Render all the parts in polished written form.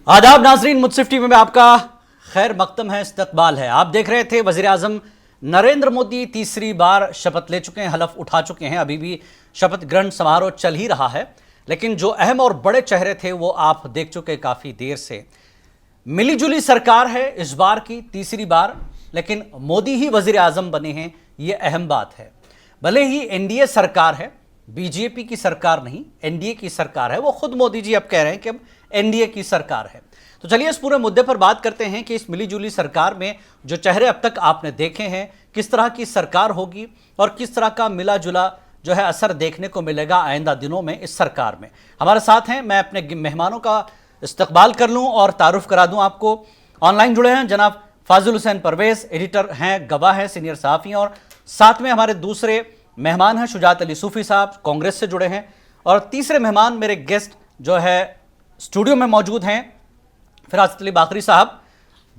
आदाब नाजरीन, मुत्सिफ टीवी में आपका खैर मकदम है, इस्तकबाल है। आप देख रहे थे वज़ीर आज़म नरेंद्र मोदी तीसरी बार शपथ ले चुके हैं, हलफ उठा चुके हैं। अभी भी शपथ ग्रहण समारोह चल ही रहा है, लेकिन जो अहम और बड़े चेहरे थे वो आप देख चुके काफ़ी देर से। मिली जुली सरकार है इस बार की तीसरी बार, लेकिन मोदी ही वज़ीर आज़म बने हैं, ये अहम बात है। भले ही एनडीए सरकार है, बीजेपी की सरकार नहीं, एनडीए की सरकार है। वो खुद मोदी जी अब कह रहे हैं कि अब एनडीए की सरकार है। तो चलिए इस पूरे मुद्दे पर बात करते हैं कि इस मिलीजुली सरकार में जो चेहरे अब तक आपने देखे हैं, किस तरह की सरकार होगी और किस तरह का मिला जुला जो है असर देखने को मिलेगा आइंदा दिनों में इस सरकार में। हमारे साथ हैं, मैं अपने मेहमानों का इस्तकबाल कर लूँ और तारुफ करा दूँ आपको। ऑनलाइन जुड़े हैं जनाब फाजिल हुसैन परवेज, एडिटर हैं, गवाह हैं, सीनियर सहाफ़ी हैं, और साथ में हमारे दूसरे मेहमान हैं शुजात अली सूफ़ी साहब, कांग्रेस से जुड़े हैं, और तीसरे मेहमान मेरे गेस्ट जो है स्टूडियो में मौजूद हैं, फिरासत अली बाकरी साहब,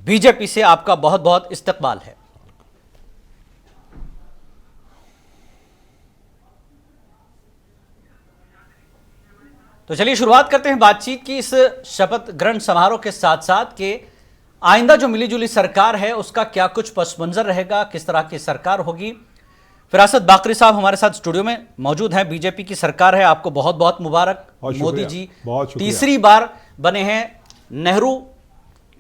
बीजेपी से। आपका बहुत बहुत इस्तकबाल है। तो चलिए शुरुआत करते हैं बातचीत की इस शपथ ग्रहण समारोह के साथ साथ के आइंदा जो मिलीजुली सरकार है उसका क्या कुछ पस मंजर रहेगा, किस तरह की सरकार होगी। फिरासत बाकरी साहब हमारे साथ स्टूडियो में मौजूद हैं। बीजेपी की सरकार है, आपको बहुत बहुत मुबारक। मोदी जी तीसरी बार बने हैं, नेहरू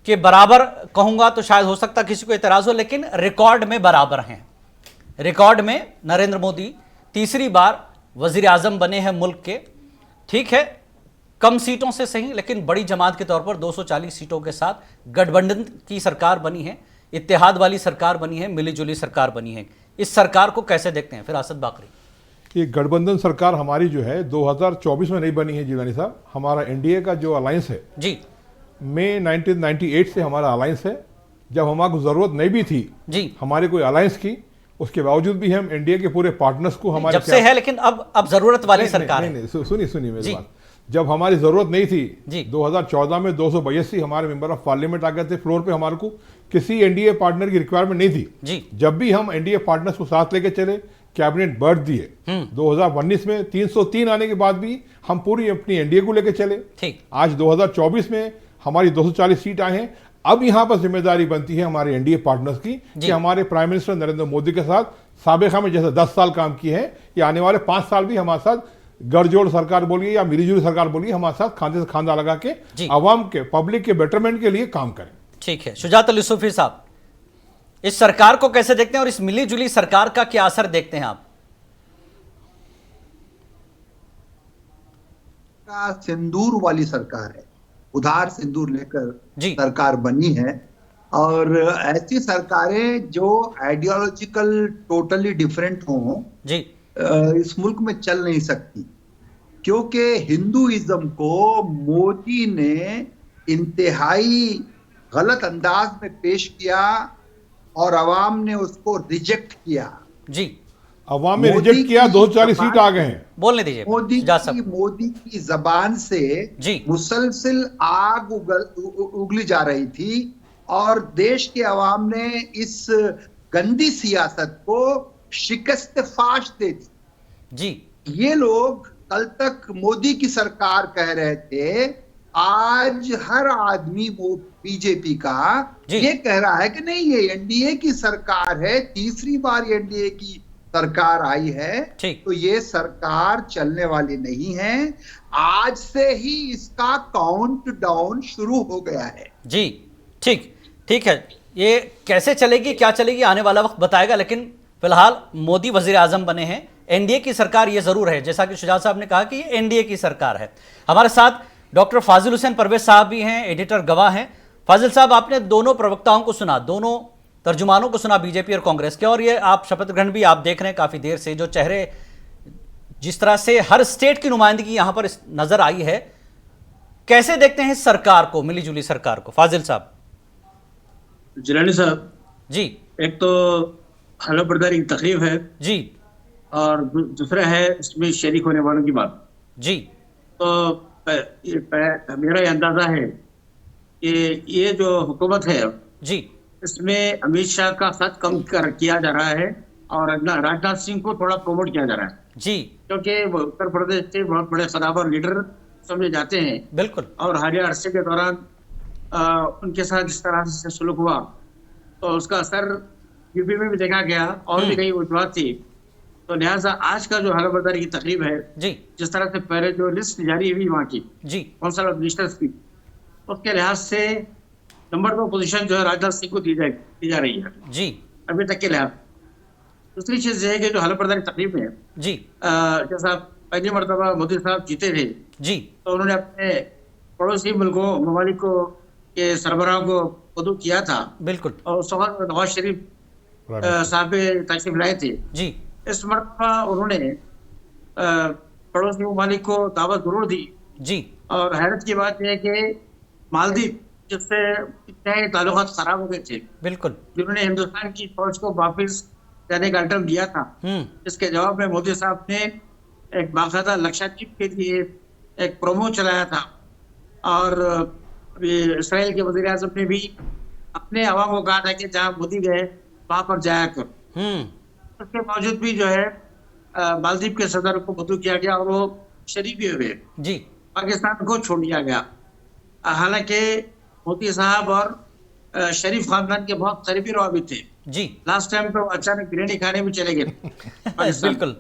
के बराबर कहूंगा तो शायद हो सकता किसी को एतराज हो, लेकिन रिकॉर्ड में बराबर हैं। रिकॉर्ड में नरेंद्र मोदी तीसरी बार वजीर आजम बने हैं मुल्क के। ठीक है, कम सीटों से सही, लेकिन बड़ी जमात के तौर पर 240 सीटों के साथ गठबंधन की सरकार बनी है, इत्तेहाद वाली सरकार बनी है, मिलीजुली सरकार बनी है। इस सरकार को कैसे देखते हैं फिरासत बाकरी? ये गठबंधन सरकार हमारी जो है 2024 में नहीं बनी है जीवानी साहब। हमारा एनडीए का जो अलायंस है जी, मई 1998 से हमारा अलायंस है। जब हमारे जरूरत नहीं भी थी जी, हमारे कोई अलायंस की, उसके बावजूद भी हम एनडीए के पूरे पार्टनर्स को हमारे जब से है, लेकिन अब जरूरत वाली सरकार है। सुनिए मेरी बात। जब हमारी जरूरत नहीं थी जी, 2014 में 282 हमारे मेंबर ऑफ पार्लियामेंट आ गए थे फ्लोर पे। हमारे को किसी एनडीए पार्टनर की रिक्वायरमेंट नहीं थी जी। जब भी हम एनडीए पार्टनर्स को साथ लेके चले, कैबिनेट बढ़ दिए। 2019 में 303 आने के बाद भी हम पूरी अपनी एनडीए को लेके चले। ठीक, आज 2024 में हमारी 240 सीट आए हैं। अब यहाँ पर जिम्मेदारी बनती है हमारे एनडीए पार्टनर्स की कि हमारे प्राइम मिनिस्टर नरेंद्र मोदी के साथ साबिका में जैसे 10 साल काम किए हैं, या आने वाले 5 साल भी हमारे साथ गठजोड़ सरकार बोलिए या मिलीजुली सरकार बोलिए, हमारे साथ खांधे से खांधा लगा के आवाम के, पब्लिक के बेटरमेंट के लिए काम करें। ठीक है, शुजात अली सूफ़ी साहब, इस सरकार को कैसे देखते हैं और इस मिलीजुली सरकार का क्या असर देखते हैं आप? का सिंदूर वाली सरकार है, उधार सिंदूर लेकर सरकार बनी है। और ऐसी सरकारें जो आइडियोलॉजिकल टोटली डिफरेंट हों जी, इस मुल्क में चल नहीं सकती, क्योंकि हिंदुइज्म को मोदी ने इंतहाई गलत अंदाज में पेश किया और अवाम ने उसको रिजेक्ट किया। जी, अवाम में रिजेक्ट किया, 240 सीट आ गए हैं। बोलने दीजिए। मोदी की जबान से मुसलसल आग उगली जा रही थी और देश के अवाम ने इस गंदी सियासत को शिकस्त फाश दे दी। जी, ये लोग कल तक मोदी की सरकार कह रहे थे, आज हर आदमी वो बीजेपी का ये कह रहा है कि नहीं, ये एनडीए की सरकार है, तीसरी बार एनडीए की सरकार आई है, तो ये सरकार चलने वाली नहीं है। आज से ही इसका काउंट डाउन शुरू हो गया है। जी, ठीक है। ये कैसे चलेगी, क्या चलेगी, आने वाला वक्त बताएगा, लेकिन फिलहाल मोदी वजीर आजम बने हैं। एनडीए की सरकार ये जरूर है, जैसा कि शुजात साहब ने कहा कि ये एनडीए की सरकार है। हमारे साथ डॉक्टर फाजिल हुसैन परवेज साहब भी हैं, एडिटर, गवाह हैं। फाजिल साहब, आपने दोनों प्रवक्ताओं को सुना, दोनों तर्जुमानों को सुना, बीजेपी और कांग्रेस के, और ये आप शपथ ग्रहण भी आप देख रहे हैं काफी देर से। जो चेहरे, जिस तरह से हर स्टेट की नुमाइंदगी यहां पर नजर आई है, कैसे देखते हैं इस सरकार को, मिलीजुली सरकार को? फाजिल साहब। जिलानी साहब जी, एक तो हलफ बर्दारी की तकलीफ है जी, और दूसरा है इसमें शरीक होने वालों की बात जी। तो मेरा ये अंदाजा है कि ये जो हुकूमत है जी, इसमें अमित शाह का खत कम किया जा रहा है और राजनाथ सिंह को थोड़ा प्रमोट किया जा रहा है जी, क्योंकि वो उत्तर प्रदेश के बहुत बड़े खदावर लीडर समझे जाते हैं। बिल्कुल। और हालिया अरसे के दौरान उनके साथ जिस तरह से सुलूक हुआ, तो उसका असर यूपी में भी देखा गया और भी कई वजूहत थी। तो लिहाजा आज का जो हलफबर्दारी की तकरीब है जी, जिस तरह से पहले जो लिस्ट जारी हुई वहाँ की जी, काउंसिल ऑफ मिनिस्टर्स की, उसके लिहाज से नंबर 2 पोजीशन जो है राजनाथ सिंह को दी जा रही है जी, अभी तक के लिहाज। दूसरी चीज ये है कि जो हलफबर्दारी तकरीब में जी, जैसा पहली मरतबा मोदी साहब जीते थे, जी, तो उन्होंने अपने पड़ोसी मुल्कों ममालिक को के सरबराह को मदऊ किया था बिल्कुल, और उस वक्त नवाज शरीफ साहब तशरीफ लाए थे। जी, इस मरतबा उन्होंने पड़ोसी ममालिक को दावत जरूर दी। जी, और हैरत की बात यह है कि मालदीव जिससे इतने ताल्लुकात खराब हो गए थे, बिल्कुल, जिन्होंने हिंदुस्तान की फौज को वापस जाने का अल्टम दिया था, इसके जवाब में मोदी साहब ने एक बाकायदा लक्षद्वीप के लिए एक प्रोमो चलाया था। और इसराइल के वजीर आजम ने भी अपने अवाम को कहा था कि जहाँ मोदी गए वहां पर जाया कर। उसके बावजूद भी जो है मालदीव के सदर को मदऊ किया गया और वो शरीक भी हुए, जी, पाकिस्तान को छोड़ दिया गया। हालांकि मोदी साहब और शरीफ खानदान के बहुत करीबी रवाबित थे। जी, लास्ट टाइम तो अचानक बिरयानी खाने भी चले गए पाकिस्तान। बिल्कुल,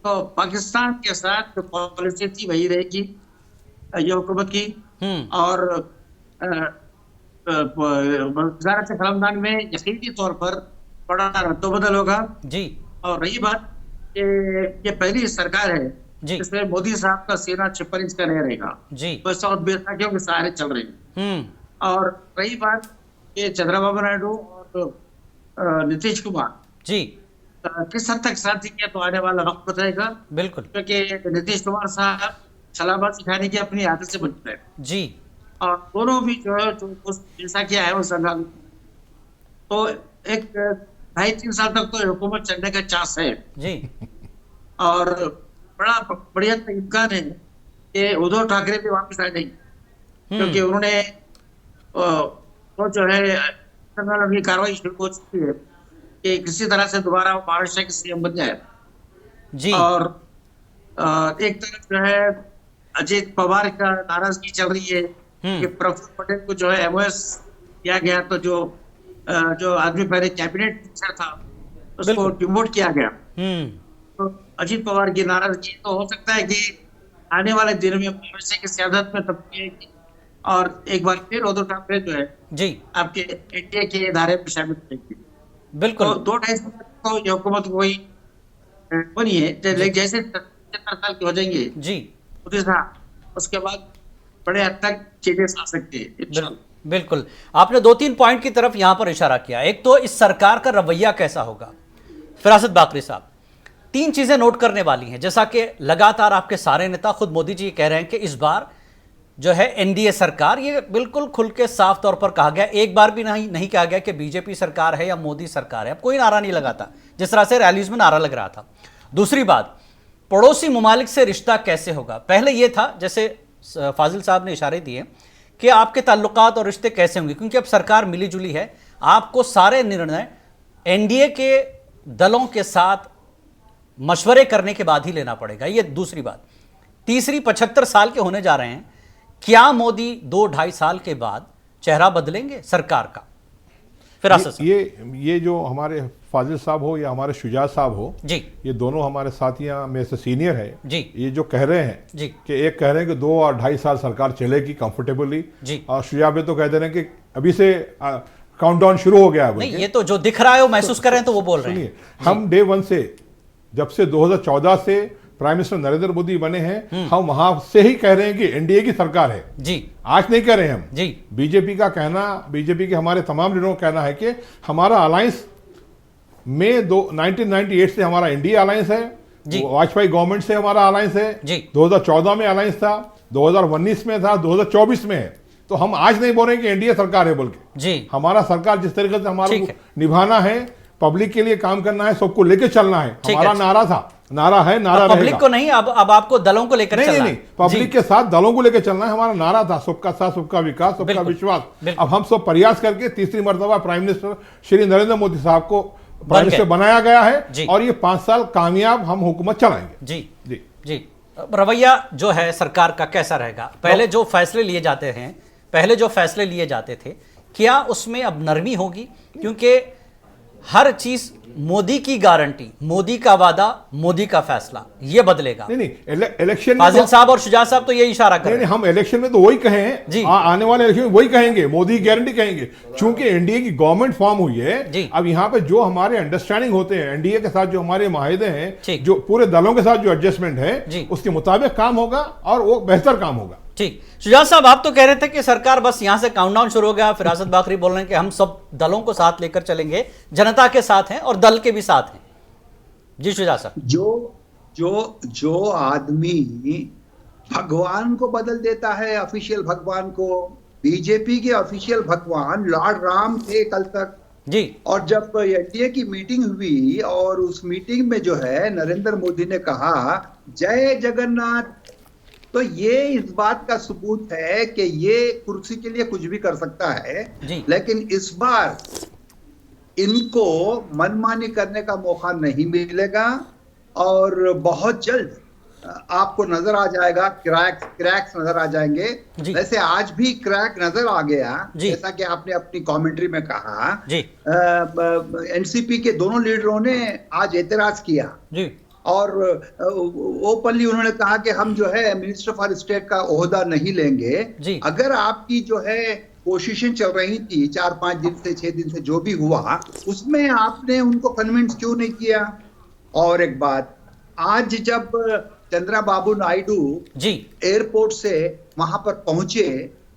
तो पाकिस्तान के साथ जो पॉलिसी थी वही रहेगी ये हुकूमत की। और वज़ारत ख़ानदान में यकीनी तौर पर बड़ा रद्दोबदल होगा। जी, और रही बात कि ये पहली सरकार है जिसमें मोदी साहब का सीना 56 इंच का नहीं रहेगा। जी, तो इस वक्त बेसाखियों के सहारे चल रहे हैं। और रही बात कि चंद्रबाबू नायडू और नीतीश कुमार जी, किस हद तक साथ देंगे तो आने वाला वक्त बताएगा। बिल्कुल, क्योंकि नीतीश कुमार साहब सलाहबाजी खाने की अपनी आदत से बचते हैं। जी, और दोनों भी जो है जैसा किया है वो संभाल, तो एक 2.5-3 साल तक तो हुकूमत चलने का चांस है। जी, और बड़ा बढ़िया इम्कान है कि उद्धव ठाकरे भी वापस आ जाएंगे, क्योंकि उन्होंने वो जो है की कार्रवाई शुरू हो चुकी है कि किसी तरह से दोबारा महाराष्ट्र के सीएम बन जाए। जी, और एक तरफ जो है अजीत पवार का नाराजगी चल रही है कि प्रफुल्ल पटेल को जो है एमओएस किया गया, तो जो आदमी पहले कैबिनेट मिनिस्टर था उसको डिमोट किया गया। तो अजीत पवार की नाराजगी तो हो सकता है कि आने वाले दिन में महाराष्ट्र की सियासत में तब्दीली और एक बार फिर उद्धव ठाकरे जो है जी, आपके एनडीए के धारे में शामिल होंगे। बिल्कुल, तो 2-2.5 साल तक तो ये हुकूमत वही बनी है, जैसे 75 साल के हो जाएंगे जी, उसके बाद बड़े हद तक चेंजेस आ सकते हैं। बिल्कुल, आपने 2-3 पॉइंट की तरफ यहां पर इशारा किया। एक तो इस सरकार का रवैया कैसा होगा। फिरासत बाकरी साहब, 3 चीजें नोट करने वाली हैं। जैसा कि लगातार आपके सारे नेता, खुद मोदी जी कह रहे हैं कि इस बार जो है एनडीए सरकार, ये बिल्कुल खुल के साफ तौर पर कहा गया, एक बार भी नहीं कहा गया कि बीजेपी सरकार है या मोदी सरकार है। अब कोई नारा नहीं लगाता जिस तरह से रैलीज में नारा लग रहा था। दूसरी बात, पड़ोसी ममालिक से रिश्ता कैसे होगा। पहले यह था, जैसे फाजिल साहब ने इशारे दिए, कि आपके ताल्लुकात और रिश्ते कैसे होंगे, क्योंकि अब सरकार मिली जुली है, आपको सारे निर्णय एनडीए के दलों के साथ मशवरे करने के बाद ही लेना पड़ेगा। यह दूसरी बात। तीसरी, 75 साल के होने जा रहे हैं, क्या मोदी 2-2.5 साल के बाद चेहरा बदलेंगे सरकार का। फिरासत ये जो हमारे फाजिल साहब हो या हमारे शुजात साहब हो जी, ये दोनों हमारे साथियां में से सीनियर है जी, ये जो कह रहे हैं जी कि एक कह रहे हैं कि 2 और 2.5 साल सरकार चलेगी कंफर्टेबली जी, और शुजात में तो कह दे रहे हैं कि अभी से काउंटडाउन शुरू हो गया है। नहीं, ये तो जो दिख रहा है वो महसूस कर रहे हैं तो वो बोल रहे हैं। हम डे 1 से, जब से 2014 से प्राइम मिनिस्टर नरेंद्र मोदी बने हैं, हम वहां से ही कह रहे हैं कि एनडीए की सरकार है जी, आज नहीं कह रहे हैं हम जी। बीजेपी का कहना, बीजेपी के हमारे तमाम लीडरों का कहना है कि हमारा अलायंस में 1998 से हमारा एनडीए अलायंस है, वाजपेयी गवर्नमेंट से हमारा अलायंस है, 2014 में अलायंस था, 2019 में था, 2024 में है। तो हम आज नहीं बोल रहे कि एनडीए सरकार है बोल के जी, हमारा सरकार जिस तरीके से हमारा निभाना है, पब्लिक के लिए काम करना है, सबको लेकर चलना है, हमारा नारा था, नारा है, नारा रहेगा। पब्लिक को नहीं, अब आपको दलों को लेकर चलना है। नहीं, पब्लिक के साथ दलों को लेकर चलना है, हमारा नारा था सबका साथ, सबका विकास, सबका विश्वास। अब हम सब प्रयास करके तीसरी मर्तबा प्राइम मिनिस्टर श्री नरेंद्र मोदी साहब को प्राइम मिनिस्टर बनाया गया है और ये 5 साल कामयाब हम हुकूमत चलाएंगे। जी जी जी। रवैया जो है सरकार का कैसा रहेगा? पहले जो फैसले लिए जाते हैं पहले जो फैसले लिए जाते थे, क्या उसमें अब नरमी होगी? क्योंकि हर चीज मोदी की गारंटी, मोदी का वादा, मोदी का फैसला, ये बदलेगा नहीं इलेक्शन फाजिल साहब और शुजा साहब तो ये इशारा कर रहे हैं। हम इलेक्शन में तो वही कहें, आने वाले इलेक्शन में वही कहेंगे, मोदी गारंटी कहेंगे, क्योंकि एनडीए की गवर्नमेंट फॉर्म हुई है। अब यहाँ पे जो हमारे अंडरस्टैंडिंग होते हैं एनडीए के साथ, जो हमारे माहिदे हैं, जो पूरे दलों के साथ जो एडजस्टमेंट है, उसके मुताबिक काम होगा और वो बेहतर काम होगा। ठीक, शुजात साहब आप तो कह रहे थे कि सरकार बस यहां से काउंटडाउन शुरू हो गया। फिरासत बाकरी बोल रहे हैं कि हम सब दलों को साथ लेकर चलेंगे, जनता के साथ हैं और दल के भी साथ हैं। जी शुजात साहब, जो आदमी भगवान को बदल देता है, ऑफिशियल भगवान को, बीजेपी के ऑफिशियल भगवान लॉर्ड राम थे कल तक जी, और जब एनडीए की मीटिंग हुई और उस मीटिंग में जो है नरेंद्र मोदी ने कहा जय जगन्नाथ, तो ये इस बात का सबूत है कि ये कुर्सी के लिए कुछ भी कर सकता है, लेकिन इस बार इनको मनमानी करने का मौका नहीं मिलेगा और बहुत जल्द आपको नजर आ जाएगा, क्रैक्स नजर आ जाएंगे। वैसे आज भी क्रैक नजर आ गया, जैसा कि आपने अपनी कमेंट्री में कहा। एनसीपी के दोनों लीडरों ने आज एतराज किया और ओपनली उन्होंने कहा कि हम जो है मिनिस्टर फॉर स्टेट का ओहदा नहीं लेंगे। अगर आपकी जो है कोशिशें चल रही थी 4-5 दिन से 6 दिन से जो भी हुआ, उसमें आपने उनको कन्विंस क्यों नहीं किया? और एक बात, आज जब चंद्रबाबू नायडू एयरपोर्ट से वहां पर पहुंचे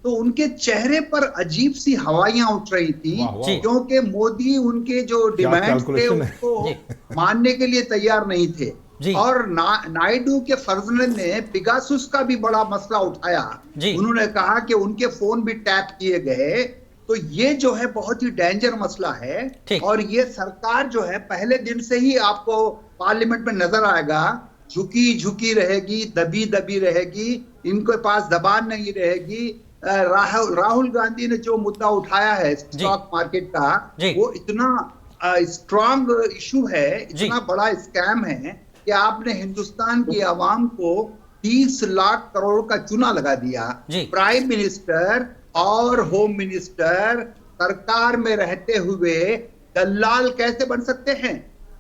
तो उनके चेहरे पर अजीब सी हवाइयां उठ रही थी, क्योंकि मोदी उनके जो डिमांड थे उसको मानने के लिए तैयार नहीं थे। और नायडू के फर्जंद ने पिगासुस का भी बड़ा मसला उठाया। उन्होंने कहा कि उनके फोन भी टैप किए गए। तो ये जो है बहुत ही डेंजर मसला है और ये सरकार जो है पहले दिन से ही आपको पार्लियामेंट में नजर आएगा, झुकी रहेगी, दबी रहेगी, इनके पास जबान नहीं रहेगी। राहुल गांधी ने जो मुद्दा उठाया है स्टॉक मार्केट का, वो इतना स्ट्रांग इशू है, इतना बड़ा स्कैम है कि आपने हिंदुस्तान की आवाम को 30 लाख करोड़ का चूना लगा दिया। प्राइम मिनिस्टर और होम मिनिस्टर सरकार में रहते हुए दलाल कैसे बन सकते हैं?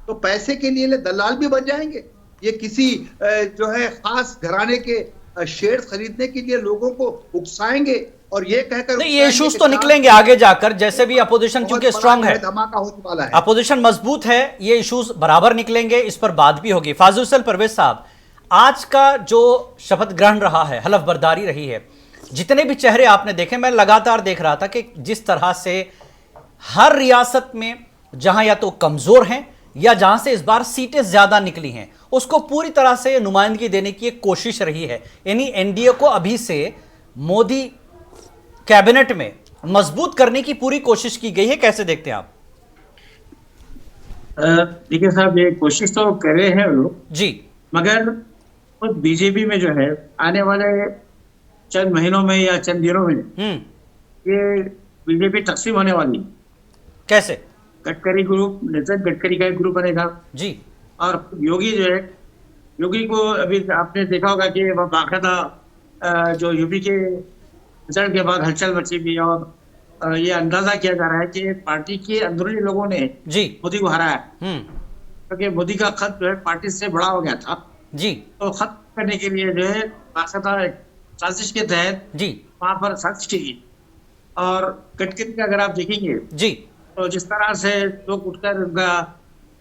तो पैसे के लिए दलाल भी बन जाएंगे। ये किसी जो है खास घराने के शेयर खरीदने के लिए लोगों को उकसाएंगे और ये कहकर नहीं, ये इश्यूज तो निकलेंगे आगे जाकर, जैसे भी अपोजिशन क्योंकि स्ट्रांग है, धमाका होने वाला है, अपोजिशन मजबूत है, ये इश्यूज बराबर निकलेंगे, इस पर बात भी होगी। फाजुल परवेज साहब, आज का जो शपथ ग्रहण रहा है, हलफ बर्दारी रही है, जितने भी चेहरे आपने देखे, मैं लगातार देख रहा था कि जिस तरह से हर रियासत में जहां या तो कमजोर हैं या जहां से इस बार सीटें ज्यादा निकली हैं, उसको पूरी तरह से नुमाइंदगी देने की एक कोशिश रही है। यानी एनडीए को अभी से मोदी कैबिनेट में मजबूत करने की पूरी कोशिश की गई है। कैसे देखते हैं आप? देखिए साहब, ये कोशिश तो कर रहे हैं लोग जी, मगर खुद बीजेपी में जो है आने वाले चंद महीनों में या चंद दिनों में ये बीजेपी तकसीम होने वाली। कैसे? गडकरी ग्रुप, नितिन गडकरी का एक ग्रुप बनेगा जी, और योगी जो है, योगी को अभी आपने देखा होगा कि वह बाकायदा जो यूपी के रिजल्ट के बाद हलचल मची भी और ये अंदाजा किया जा रहा है कि पार्टी के अंदरूनी लोगों ने मोदी को हराया, क्योंकि मोदी का खत जो है पार्टी से बड़ा हो गया था जी। तो खत करने के लिए जो है बाकायदा साजिश के तहत वहां पर साजिश की। और गडकरी का अगर आप देखेंगे जी, तो जिस तरह से लोग उठकर उनका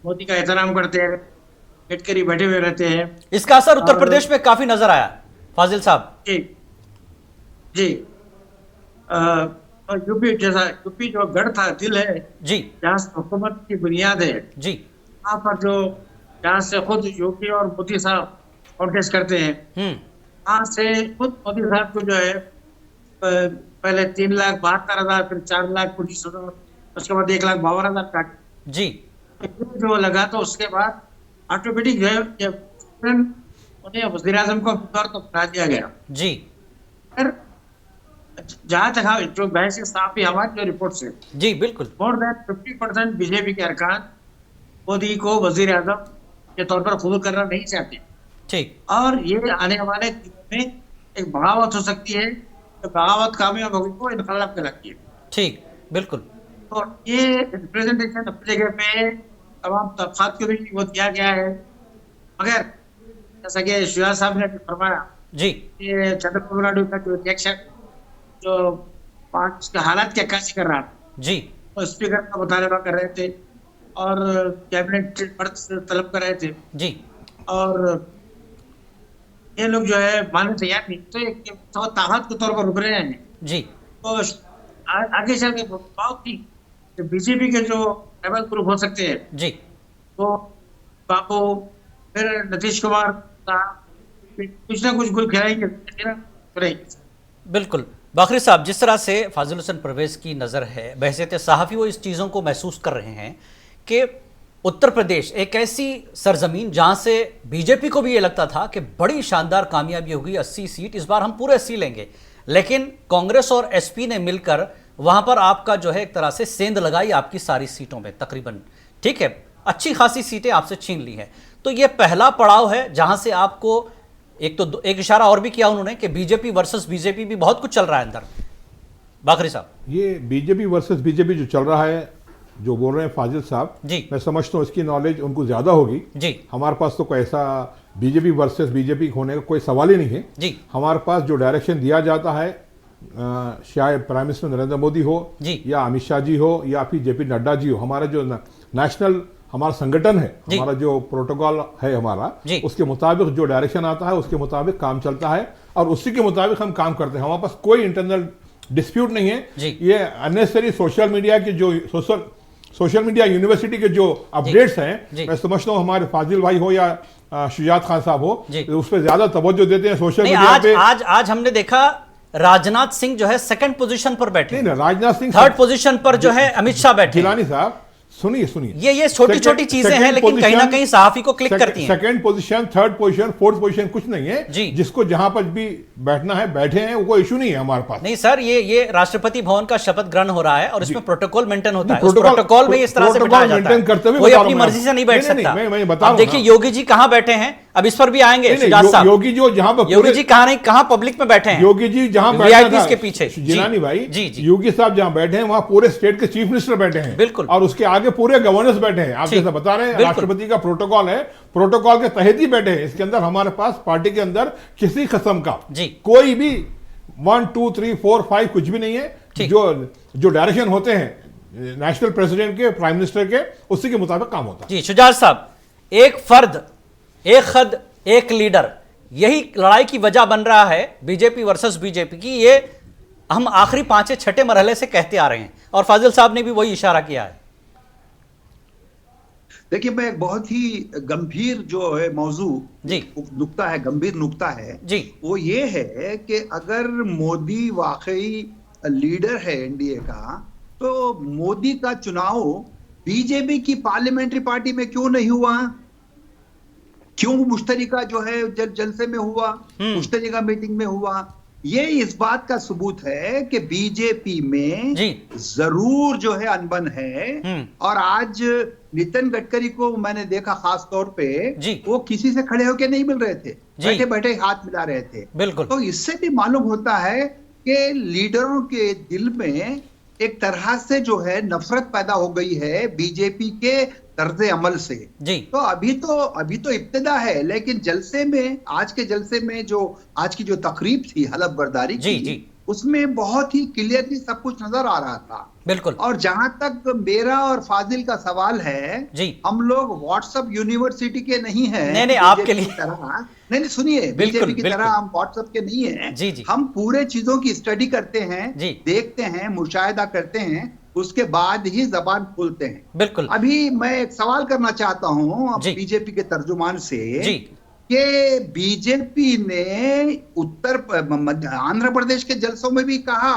मोदी का एहतराम करते हैं, गडकरी बैठे हुए रहते हैं, इसका असर उत्तर प्रदेश में काफी नजर आया फाजिल साहब। जी जी, और यूपी जैसा, यूपी जो गढ़ था, दिल है जी, जहाँ हुकूमत की बुनियाद है जी, वहाँ पर जो जहाँ से खुद योगी और मोदी साहब कॉन्टेस्ट करते हैं, वहाँ से खुद मोदी साहब को जो है पहले 3,72,000, फिर 4,19,000, उसके बाद 1,52,000 काट जी, जो लगा। तो उसके बाद ऑटोमेटिक जो है उन्हें वज़ीर आज़म को तो बना दिया गया जी। फिर जहां तक जो बहस साफ ही हमारी जो रिपोर्ट से जी, बिल्कुल मोर देन 50% बीजेपी के अरकान मोदी को वज़ीर आज़म के तौर पर कबूल करना नहीं चाहते। ठीक, और ये आने वाले दिनों में एक बगावत हो सकती है तो बगावत कामयाब होगी वो इनकलाब कहलाती है। ठीक, बिल्कुल। तो ये रिप्रेजेंटेशन अपनी जगह पे तमाम तबकात को भी वो दिया गया है, मगर जैसा कि शिवराज साहब ने फरमाया जी, ये चंद्रबाबू नायडू का जो अध्यक्ष जो पांच के हालात की अक्कासी कर रहा था, जी, वो स्पीकर का मुतालबा कर रहे थे और कैबिनेट बर्थ तलब कर रहे थे, जी, और ये लोग जो है मानने तैयार नहीं, तो एक तो ताकत के तौर पर रुक रहे हैं। जी, तो आगे चल के बात थी कि बीजेपी के जो रेबल ग्रुप हो सकते हैं, जी, तो बापू फिर नीतीश कुमार का कुछ ना कुछ गुल खिलाएंगे। बिल्कुल। बाखरी साहब, जिस तरह से फाजिल हुसैन परवेज की नज़र है, बहैसियत सहाफ़ी वो इस चीज़ों को महसूस कर रहे हैं कि उत्तर प्रदेश एक ऐसी सरजमीन जहां से बीजेपी को भी ये लगता था कि बड़ी शानदार कामयाबी होगी, 80 सीट इस बार हम पूरे 80 लेंगे, लेकिन कांग्रेस और एसपी ने मिलकर वहां पर आपका जो है एक तरह से सेंध लगाई आपकी सारी सीटों में तकरीबन, ठीक है, अच्छी खासी सीटें आपसे छीन ली हैं। तो ये पहला पड़ाव है जहां से आपको एक इशारा और भी किया उन्होंने कि बीजेपी वर्सेस बीजेपी भी बहुत कुछ चल रहा है अंदर। बाखरी साहब, ये बीजेपी वर्सेस बीजेपी जो चल रहा है, जो बोल रहे हैं फाजिल साहब, जी, मैं समझता हूँ इसकी नॉलेज उनको ज्यादा होगी। जी, हमारे पास तो कोई ऐसा बीजेपी वर्सेस बीजेपी होने का कोई सवाल ही नहीं है। जी, हमारे पास जो डायरेक्शन दिया जाता है, शायद प्राइम मिनिस्टर नरेंद्र मोदी हो जी, या अमित शाह जी हो या फिर जेपी नड्डा जी हो, हमारा जो नेशनल हमारा संगठन है, हमारा जो प्रोटोकॉल है हमारा, उसके मुताबिक जो डायरेक्शन आता है उसके मुताबिक काम चलता है और उसी के मुताबिक हम काम करते हैं। हमारे पास कोई इंटरनल डिस्प्यूट नहीं है। ये अननेसेसरी सोशल मीडिया के जो सोशल मीडिया यूनिवर्सिटी के जो अपडेट्स हैं, मैं समझता हूँ हमारे फाजिल भाई हो या शुजात खान साहब हो, उस पर ज्यादा तवज्जो देते हैं सोशल मीडिया पे। आज हमने देखा राजनाथ सिंह जो है सेकंड पोजीशन पर बैठे, नहीं, राजनाथ सिंह थर्ड पोजीशन पर जो है अमित शाह बैठे। जिलानी साहब सुनिए, ये छोटी छोटी चीजें हैं, लेकिन कहीं ना कहीं सहाफी को क्लिक करती हैं। Second position, third position, fourth position कुछ नहीं है। जिसको जहां पर भी बैठना है बैठे हैं, वो इशू नहीं है हमारे पास। नहीं सर, ये राष्ट्रपति भवन का शपथ ग्रहण हो रहा है और इसमें प्रोटोकॉल मेंटेन होता है। प्रोटोकॉल में इस तरह से बैठाया जाता है, कोई अपनी मर्जी से नहीं बैठ सकता। मैं बता, देखिए योगी जी कहां बैठे हैं, अब इस पर भी आएंगे। योगी जो जहां पर योगी जी कहां पब्लिक में बैठे हैं, योगी जी जहां वीआईपी के पीछे, जिलानी भाई, योगी साहब जहां बैठे हैं वहां पूरे स्टेट के चीफ मिनिस्टर बैठे हैं, बिल्कुल, और उसके आगे पूरे गवर्नर्स बैठे हैं। आप जैसा बता रहे हैं, राष्ट्रपति का प्रोटोकॉल है, प्रोटोकॉल के तहत ही बैठे हैं। इसके अंदर हमारे पास पार्टी के अंदर किसी किस्म का कोई भी 1 2 3 4 5 कुछ भी नहीं है। जो डायरेक्शन होते हैं नेशनल प्रेसिडेंट के, प्राइम मिनिस्टर के, उसी के मुताबिक काम होता है। जी शुजात साहब, एक फर्द, एक खद, एक लीडर, यही लड़ाई की वजह बन रहा है बीजेपी वर्सेस बीजेपी की। ये हम आखिरी 5-6 मरहले से कहते आ रहे हैं और फाजिल साहब ने भी वही इशारा किया है। देखिए, मैं एक बहुत ही गंभीर जो है मौजू नुक्ता है, गंभीर नुक्ता है जी, वो ये है कि अगर मोदी वाकई लीडर है एनडीए का, तो मोदी का चुनाव बीजेपी की पार्लियामेंट्री पार्टी में क्यों नहीं हुआ? क्यों मुश्तरिका जो है जलसे में हुआ, मुश्तरिका मीटिंग में हुआ? ये इस बात का सबूत है कि बीजेपी में जरूर जो है अनबन है। और आज नितिन गडकरी को मैंने देखा खास तौर पे, वो किसी से खड़े होकर नहीं मिल रहे थे, बैठे बैठे हाथ मिला रहे थे। बिल्कुल। तो इससे भी मालूम होता है कि लीडरों के दिल में एक तरह से जो है नफरत पैदा हो गई है बीजेपी के तर्ज अमल से। तो अभी तो इब्तिदा है, लेकिन जलसे में, आज के जलसे में जो आज की जो तकरीब थी हलफ बर्दारी की, उसमें बहुत ही क्लियरली सब कुछ नजर आ रहा था। बिल्कुल। और जहां तक मेरा और फाजिल का सवाल है, हम लोग व्हाट्सएप यूनिवर्सिटी के नहीं हैं। नहीं, आपके लिए तरह नहीं, सुनिए, बीजेपी की तरह हम व्हाट्सएप के नहीं हैं। हम पूरे चीजों की स्टडी करते हैं, देखते हैं, मुशाहिदा करते हैं, उसके बाद ही जबान खोलते हैं। बिल्कुल। अभी मैं एक सवाल करना चाहता हूं बीजेपी के तर्जुमान से कि बीजेपी ने आंध्र प्रदेश के जलसों में भी कहा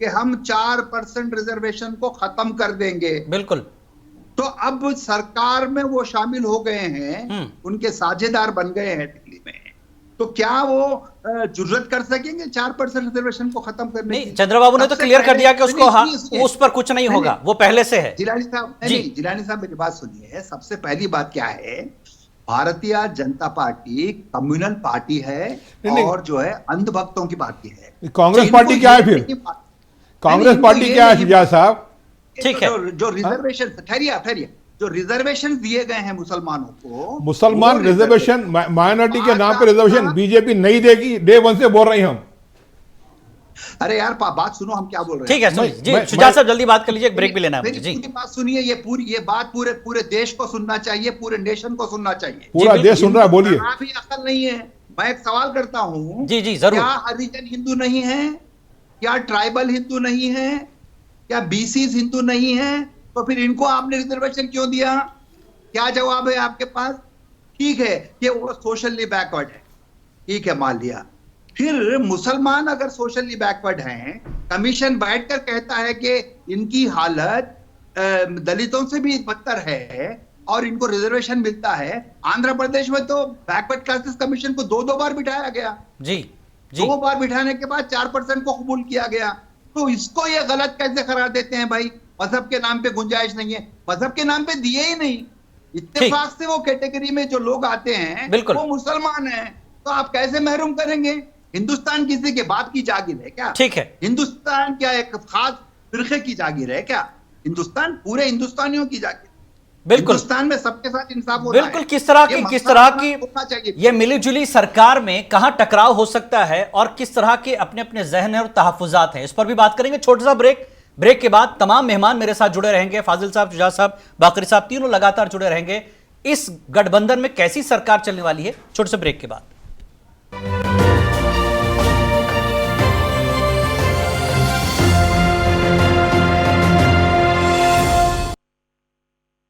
कि हम 4% रिजर्वेशन को खत्म कर देंगे। बिल्कुल। तो अब सरकार में वो शामिल हो गए हैं, उनके साझेदार बन गए हैं दिल्ली में, तो क्या वो जुर्रत कर सकेंगे 4% रिजर्वेशन को खत्म करने की? चंद्रबाबू ने तो क्लियर कर दिया कि उसको उस पर कुछ नहीं होगा, वो पहले से है। जिलानी साहब, जिलानी साहब मेरी बात सुनिए। सबसे पहली बात क्या है Bharatiya Janata party communal party है नहीं। और जो है अंधभक्तों की पार्टी है। कांग्रेस तो पार्टी इनको क्या है ये फिर? नहीं- कांग्रेस इनको पार्टी ये क्या है नहीं- शुजात साहब? ठीक है। जो रिजर्वेशन, ठहरिए, जो रिजर्वेशन दिए गए हैं मुसलमानों को, मुसलमान वो रिजर्वेशन, माइनॉरिटी के नाम पे आज रिजर्वेशन आपका- बीजेपी नहीं देगी, डे वन से बोल रहे हैं हम। अरे यार बात सुनो, हम क्या बोल रहे हैं। ठीक है सुनिए जी, मैं- शुजात साहब जल्दी बात कर लीजिए, एक ब्रेक भी लेना है मेरी मुझे जी। पूरी बात सुनिए, ये बात पूरे देश को सुनना चाहिए, पूरे नेशन को सुनना चाहिए। पूरा बिल्कुल। देश सुन रहा है, बोलिए। इनको जरा भी अकल नहीं है। मैं एक सवाल करता हूं, जी जी जरूर। क्या हरिजन हिंदू नहीं है? क्या ट्राइबल हिंदू नहीं है? क्या बीसी हिंदू नहीं है? तो फिर इनको आपने रिजर्वेशन क्यों दिया? क्या जवाब है आपके पास? ठीक है कि वो सोशली बैकवर्ड है, ठीक है, मान लिया। फिर मुसलमान अगर सोशली बैकवर्ड हैं, कमीशन बैठकर कहता है कि इनकी हालत दलितों से भी बदतर है और इनको रिजर्वेशन मिलता है। आंध्र प्रदेश में तो बैकवर्ड क्लासेस कमीशन को 2 बार बिठाया गया, जी जी 2 बार बिठाने के बाद 4% को कबूल किया गया। तो इसको ये गलत कैसे करार देते हैं भाई? मजहब के नाम पे गुंजाइश नहीं है, मजहब के नाम पे दिए ही नहीं। इत्तेफाक से वो कैटेगरी में जो लोग आते हैं बिल्कुल। वो मुसलमान हैं, तो आप कैसे महरूम करेंगे? हिंदुस्तान किसी के बाप की जागीर है क्या? ठीक है। हिंदुस्तान क्या एक खास फिरके की जागीर है क्या? हिंदुस्तान पूरे हिंदुस्तानियों की जागीर। बिल्कुल हिंदुस्तान में सबके साथ इंसाफ होना बिल्कुल। है। किस तरह ये की मसला होना चाहिए। ये मिलीजुली सरकार में कहां टकराव हो सकता है और किस तरह के अपने अपने जहन और तहफुजात हैं, इस पर भी बात करेंगे। छोटा सा ब्रेक के बाद तमाम मेहमान मेरे साथ जुड़े रहेंगे। फाजिल साहब, शुजात साहब, बाकरी साहब, तीनों लगातार जुड़े रहेंगे। इस गठबंधन में कैसी सरकार चलने वाली है, छोटे से ब्रेक के बाद।